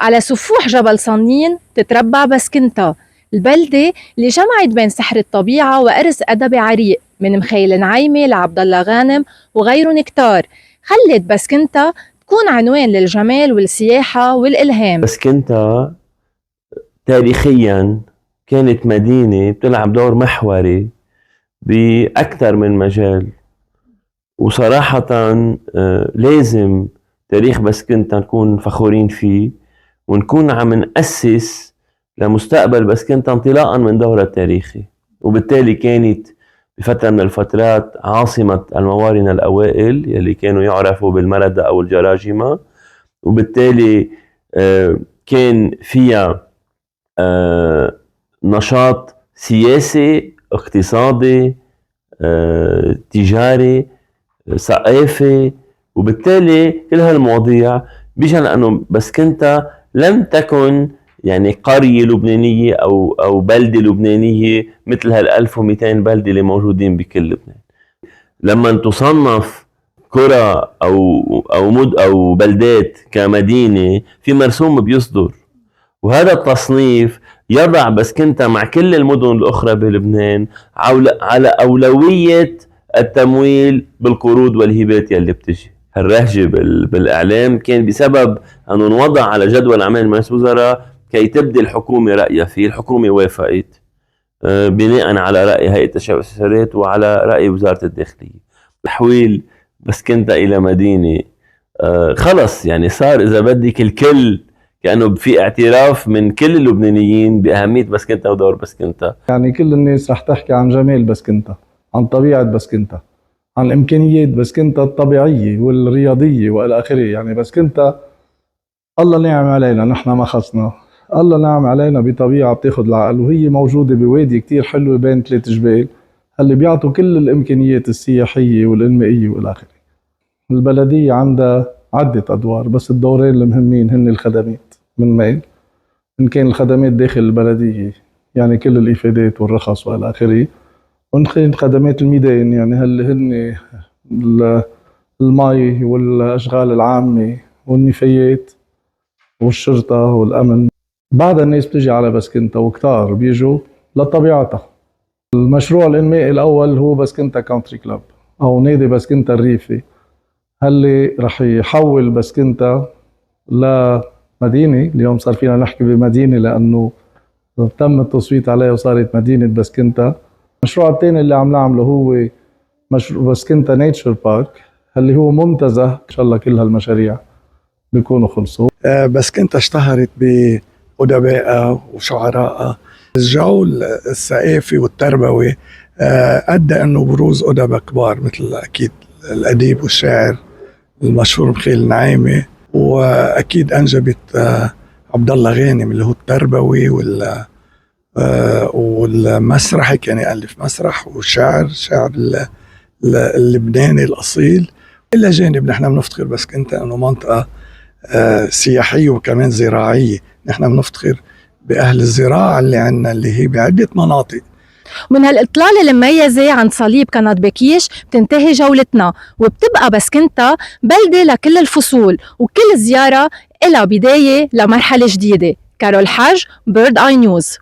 على سفوح جبل صنين تتربع بسكنتا، البلدة اللي جمعت بين سحر الطبيعة وإرث أدبي عريق من مخيل نعيمة لعبد الله غانم وغيرهم كتار، خلت بسكنتا تكون عنوان للجمال والسياحة والإلهام. بسكنتا تاريخيا كانت مدينة بتلعب دور محوري بأكثر من مجال، وصراحة لازم تاريخ بسكنتا نكون فخورين فيه ونكون عم نأسس لمستقبل بسكنتا انطلاقا من دورها التاريخي. وبالتالي كانت بفترة من الفترات عاصمة الموارنة الأوائل يلي كانوا يعرفوا بالمردة أو الجراجمة، وبالتالي كان فيها نشاط سياسي، اقتصادي، تجاري، ثقافي، وبالتالي كل هالمواضيع بيجي لأنه بسكنتا لم تكن يعني قرية لبنانية أو بلدة لبنانية مثل هال 1200 بلدة اللي موجودين بكل لبنان. لما تصنف قرى أو بلدات كمدينة في مرسوم بيصدر، وهذا التصنيف يضع بسكنتا مع كل المدن الأخرى بلبنان على أولوية التمويل بالقروض والهبات يلي بتجي. هالرهجة بالإعلام كان بسبب أنه نوضع على جدول أعمال مجلس وزراء كي تبدي الحكومة رأيها فيه. الحكومة وافقت بناء على رأي هيئة تشريع والاستشارات وعلى رأي وزارة الداخلية. تحويل بسكنتا إلى مدينة خلص يعني صار إذا بدك الكل كأنه في اعتراف من كل اللبنانيين بأهمية بسكنتا ودور بسكنتا. يعني كل الناس رح تحكي عن جمال بسكنتا، عن طبيعة بسكنتا، عن إمكانيات بسكنتا الطبيعية والرياضية وإلى آخره. يعني بسكنتا الله نعم علينا، نحن ما خصنا، الله نعم علينا بطبيعة بتاخد العقل، وهي موجودة بوادي كتير حلوة بين 3 جبال اللي بيعطوا كل الإمكانيات السياحية والإنمائية وإلى آخره. البلدية عندها عدة أدوار، بس الدورين المهمين هن الخدمات من ميل، إن كان الخدمات داخل البلدية يعني كل الإفادات والرخص وإلى آخره، وإن كان خدمات الميدان يعني هن المي والأشغال العامة والنفايات والشرطة والأمن. بعد الناس بتجي على بسكنتا وكتار بيجوا لطبيعتها. المشروع الإنمائي الأول هو بسكنتا كونتري كلاب أو نادي بسكنتا الريفي، اللي رح يحول بسكنتا لمدينة. اليوم صار فينا نحكي بمدينة لأنه تم التصويت عليها وصارت مدينة بسكنتا. المشروع الثاني اللي عم نعمله هو مشروع بسكنتا نيتشر بارك، اللي هو منتزه إن شاء الله كل هالمشاريع بيكونوا خلصوا. بسكنتا اشتهرت بأدبائها وشعرائها. الجو الثقافي والتربوي أدى أنه بروز أدباء كبار مثل أكيد الأديب والشاعر المشهور مخيل نعيمة، وأكيد أنجبت عبد الله غانم اللي هو التربوي والمسرحي، كان يألف مسرح وشعر اللبناني الأصيل. إلا جانب نحن بنفتخر بسكنتا أنه منطقة سياحية وكمان زراعية. نحن بنفتخر بأهل الزراعة اللي عنا اللي هي بعدة مناطق. ومن هالإطلالة المميزة عند صليب قناة بكيش بتنتهي جولتنا، وبتبقى بسكنتا بلدة لكل الفصول، وكل زيارة إلها بداية لمرحلة جديدة. كارول حاج، بيرد آي نيوز.